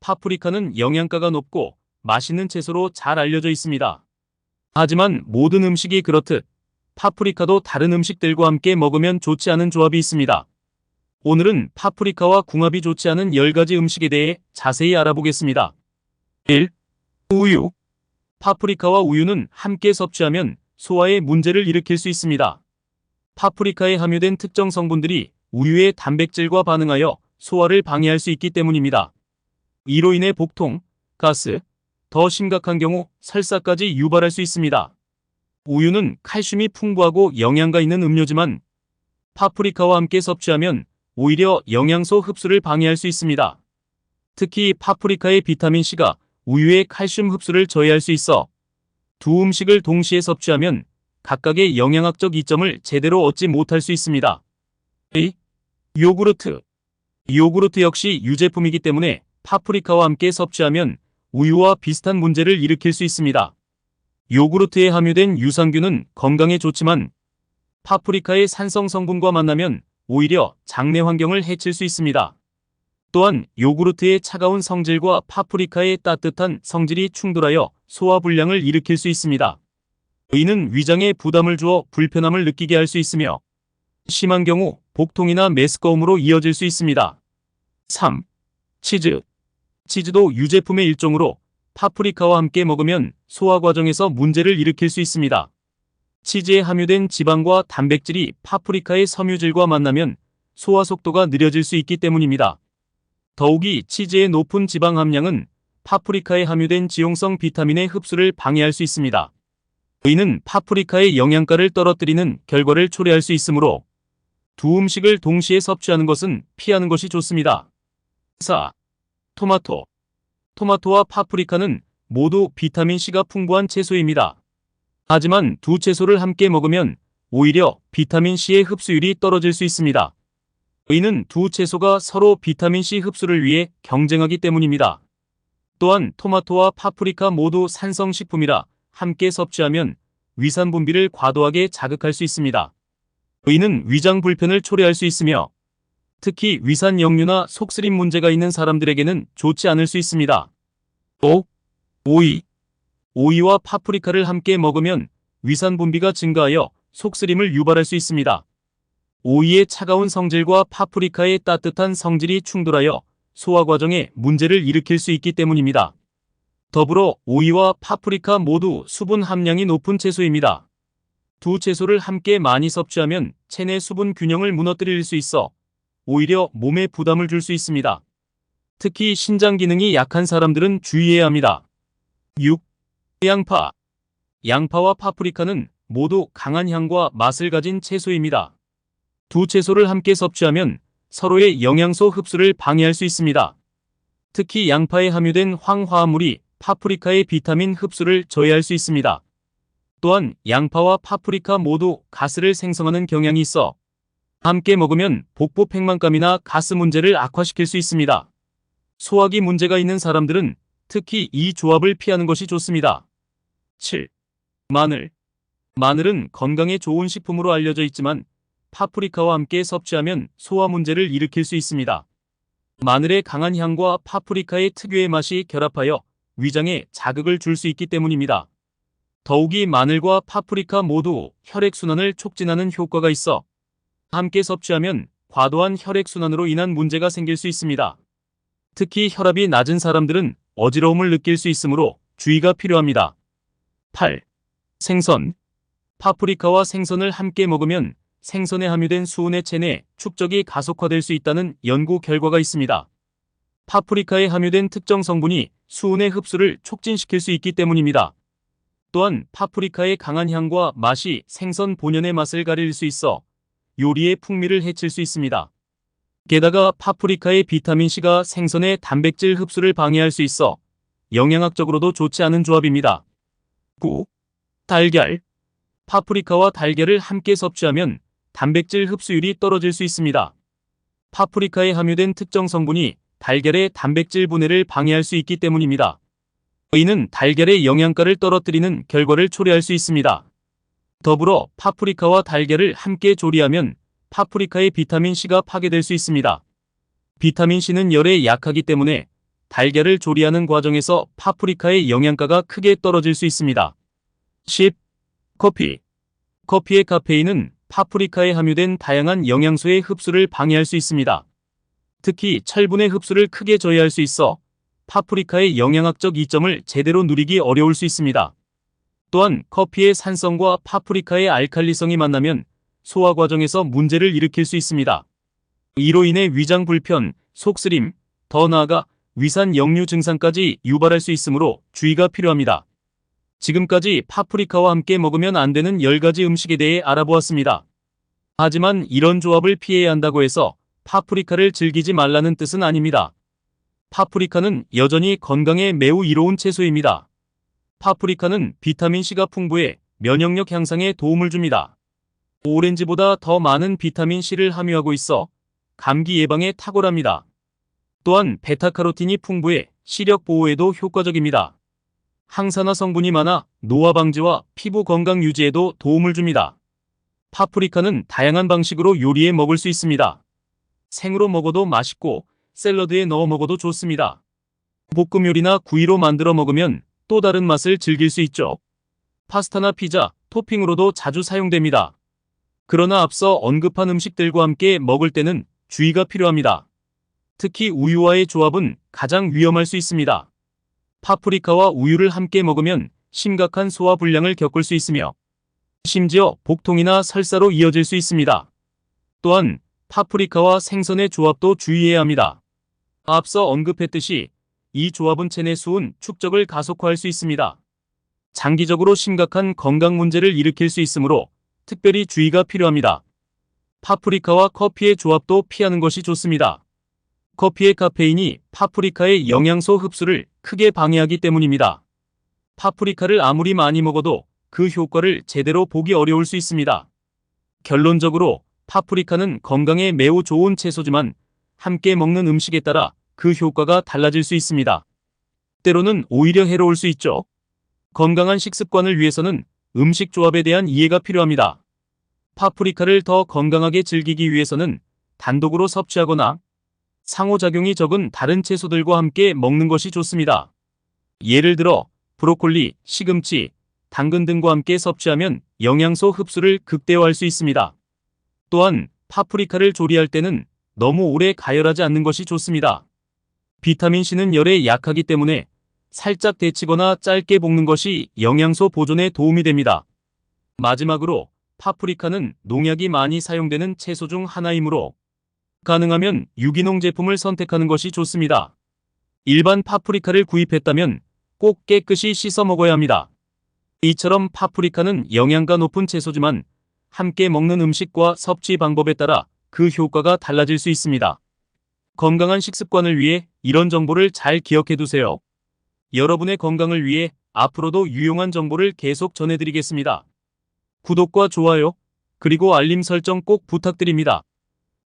파프리카는 영양가가 높고 맛있는 채소로 잘 알려져 있습니다. 하지만 모든 음식이 그렇듯 파프리카도 다른 음식들과 함께 먹으면 좋지 않은 조합이 있습니다. 오늘은 파프리카와 궁합이 좋지 않은 10가지 음식에 대해 자세히 알아보겠습니다. 1. 우유. 파프리카와 우유는 함께 섭취하면 소화에 문제를 일으킬 수 있습니다. 파프리카에 함유된 특정 성분들이 우유의 단백질과 반응하여 소화를 방해할 수 있기 때문입니다. 이로 인해 복통, 가스, 더 심각한 경우 설사까지 유발할 수 있습니다. 우유는 칼슘이 풍부하고 영양가 있는 음료지만 파프리카와 함께 섭취하면 오히려 영양소 흡수를 방해할 수 있습니다. 특히 파프리카의 비타민C가 우유의 칼슘 흡수를 저해할 수 있어 두 음식을 동시에 섭취하면 각각의 영양학적 이점을 제대로 얻지 못할 수 있습니다. 2. 요구르트. 요구르트 역시 유제품이기 때문에 파프리카와 함께 섭취하면 우유와 비슷한 문제를 일으킬 수 있습니다. 요구르트에 함유된 유산균은 건강에 좋지만 파프리카의 산성 성분과 만나면 오히려 장내 환경을 해칠 수 있습니다. 또한 요구르트의 차가운 성질과 파프리카의 따뜻한 성질이 충돌하여 소화불량을 일으킬 수 있습니다. 이는 위장에 부담을 주어 불편함을 느끼게 할 수 있으며 심한 경우 복통이나 메스꺼움으로 이어질 수 있습니다. 3. 치즈. 치즈도 유제품의 일종으로 파프리카와 함께 먹으면 소화 과정에서 문제를 일으킬 수 있습니다. 치즈에 함유된 지방과 단백질이 파프리카의 섬유질과 만나면 소화 속도가 느려질 수 있기 때문입니다. 더욱이 치즈의 높은 지방 함량은 파프리카에 함유된 지용성 비타민의 흡수를 방해할 수 있습니다. 이는 파프리카의 영양가를 떨어뜨리는 결과를 초래할 수 있으므로 두 음식을 동시에 섭취하는 것은 피하는 것이 좋습니다. 4. 토마토. 토마토와 파프리카는 모두 비타민C가 풍부한 채소입니다. 하지만 두 채소를 함께 먹으면 오히려 비타민C의 흡수율이 떨어질 수 있습니다. 이는 두 채소가 서로 비타민C 흡수를 위해 경쟁하기 때문입니다. 또한 토마토와 파프리카 모두 산성식품이라 함께 섭취하면 위산 분비를 과도하게 자극할 수 있습니다. 이는 위장 불편을 초래할 수 있으며 특히 위산 역류나 속쓰림 문제가 있는 사람들에게는 좋지 않을 수 있습니다. 5. 오이. 오이와 파프리카를 함께 먹으면 위산 분비가 증가하여 속쓰림을 유발할 수 있습니다. 오이의 차가운 성질과 파프리카의 따뜻한 성질이 충돌하여 소화 과정에 문제를 일으킬 수 있기 때문입니다. 더불어 오이와 파프리카 모두 수분 함량이 높은 채소입니다. 두 채소를 함께 많이 섭취하면 체내 수분 균형을 무너뜨릴 수 있어 오히려 몸에 부담을 줄 수 있습니다. 특히 신장 기능이 약한 사람들은 주의해야 합니다. 6. 양파. 양파와 파프리카는 모두 강한 향과 맛을 가진 채소입니다. 두 채소를 함께 섭취하면 서로의 영양소 흡수를 방해할 수 있습니다. 특히 양파에 함유된 황화합물이 파프리카의 비타민 흡수를 저해할 수 있습니다. 또한 양파와 파프리카 모두 가스를 생성하는 경향이 있어 함께 먹으면 복부 팽만감이나 가스 문제를 악화시킬 수 있습니다. 소화기 문제가 있는 사람들은 특히 이 조합을 피하는 것이 좋습니다. 7. 마늘. 마늘은 건강에 좋은 식품으로 알려져 있지만 파프리카와 함께 섭취하면 소화 문제를 일으킬 수 있습니다. 마늘의 강한 향과 파프리카의 특유의 맛이 결합하여 위장에 자극을 줄 수 있기 때문입니다. 더욱이 마늘과 파프리카 모두 혈액순환을 촉진하는 효과가 있어 함께 섭취하면 과도한 혈액순환으로 인한 문제가 생길 수 있습니다. 특히 혈압이 낮은 사람들은 어지러움을 느낄 수 있으므로 주의가 필요합니다. 8. 생선. 파프리카와 생선을 함께 먹으면 생선에 함유된 수은의 체내 축적이 가속화될 수 있다는 연구 결과가 있습니다. 파프리카에 함유된 특정 성분이 수은의 흡수를 촉진시킬 수 있기 때문입니다. 또한 파프리카의 강한 향과 맛이 생선 본연의 맛을 가릴 수 있어 요리의 풍미를 해칠 수 있습니다. 게다가 파프리카의 비타민C가 생선의 단백질 흡수를 방해할 수 있어 영양학적으로도 좋지 않은 조합입니다. 9. 달걀. 파프리카와 달걀을 함께 섭취하면 단백질 흡수율이 떨어질 수 있습니다. 파프리카에 함유된 특정 성분이 달걀의 단백질 분해를 방해할 수 있기 때문입니다. 이는 달걀의 영양가를 떨어뜨리는 결과를 초래할 수 있습니다. 더불어 파프리카와 달걀을 함께 조리하면 파프리카의 비타민C가 파괴될 수 있습니다. 비타민C는 열에 약하기 때문에 달걀을 조리하는 과정에서 파프리카의 영양가가 크게 떨어질 수 있습니다. 10. 커피. 커피의 카페인은 파프리카에 함유된 다양한 영양소의 흡수를 방해할 수 있습니다. 특히 철분의 흡수를 크게 저해할 수 있어 파프리카의 영양학적 이점을 제대로 누리기 어려울 수 있습니다. 또한 커피의 산성과 파프리카의 알칼리성이 만나면 소화 과정에서 문제를 일으킬 수 있습니다. 이로 인해 위장 불편, 속쓰림, 더 나아가 위산 역류 증상까지 유발할 수 있으므로 주의가 필요합니다. 지금까지 파프리카와 함께 먹으면 안 되는 10가지 음식에 대해 알아보았습니다. 하지만 이런 조합을 피해야 한다고 해서 파프리카를 즐기지 말라는 뜻은 아닙니다. 파프리카는 여전히 건강에 매우 이로운 채소입니다. 파프리카는 비타민C가 풍부해 면역력 향상에 도움을 줍니다. 오렌지보다 더 많은 비타민C를 함유하고 있어 감기 예방에 탁월합니다. 또한 베타카로틴이 풍부해 시력 보호에도 효과적입니다. 항산화 성분이 많아 노화 방지와 피부 건강 유지에도 도움을 줍니다. 파프리카는 다양한 방식으로 요리해 먹을 수 있습니다. 생으로 먹어도 맛있고 샐러드에 넣어 먹어도 좋습니다. 볶음 요리나 구이로 만들어 먹으면 또 다른 맛을 즐길 수 있죠. 파스타나 피자, 토핑으로도 자주 사용됩니다. 그러나 앞서 언급한 음식들과 함께 먹을 때는 주의가 필요합니다. 특히 우유와의 조합은 가장 위험할 수 있습니다. 파프리카와 우유를 함께 먹으면 심각한 소화 불량을 겪을 수 있으며 심지어 복통이나 설사로 이어질 수 있습니다. 또한 파프리카와 생선의 조합도 주의해야 합니다. 앞서 언급했듯이 이 조합은 체내 수은 축적을 가속화할 수 있습니다. 장기적으로 심각한 건강 문제를 일으킬 수 있으므로 특별히 주의가 필요합니다. 파프리카와 커피의 조합도 피하는 것이 좋습니다. 커피의 카페인이 파프리카의 영양소 흡수를 크게 방해하기 때문입니다. 파프리카를 아무리 많이 먹어도 그 효과를 제대로 보기 어려울 수 있습니다. 결론적으로 파프리카는 건강에 매우 좋은 채소지만 함께 먹는 음식에 따라 그 효과가 달라질 수 있습니다. 때로는 오히려 해로울 수 있죠. 건강한 식습관을 위해서는 음식 조합에 대한 이해가 필요합니다. 파프리카를 더 건강하게 즐기기 위해서는 단독으로 섭취하거나 상호작용이 적은 다른 채소들과 함께 먹는 것이 좋습니다. 예를 들어 브로콜리, 시금치, 당근 등과 함께 섭취하면 영양소 흡수를 극대화할 수 있습니다. 또한 파프리카를 조리할 때는 너무 오래 가열하지 않는 것이 좋습니다. 비타민C는 열에 약하기 때문에 살짝 데치거나 짧게 볶는 것이 영양소 보존에 도움이 됩니다. 마지막으로 파프리카는 농약이 많이 사용되는 채소 중 하나이므로 가능하면 유기농 제품을 선택하는 것이 좋습니다. 일반 파프리카를 구입했다면 꼭 깨끗이 씻어 먹어야 합니다. 이처럼 파프리카는 영양가 높은 채소지만 함께 먹는 음식과 섭취 방법에 따라 그 효과가 달라질 수 있습니다. 건강한 식습관을 위해 이런 정보를 잘 기억해 두세요. 여러분의 건강을 위해 앞으로도 유용한 정보를 계속 전해드리겠습니다. 구독과 좋아요, 그리고 알림 설정 꼭 부탁드립니다.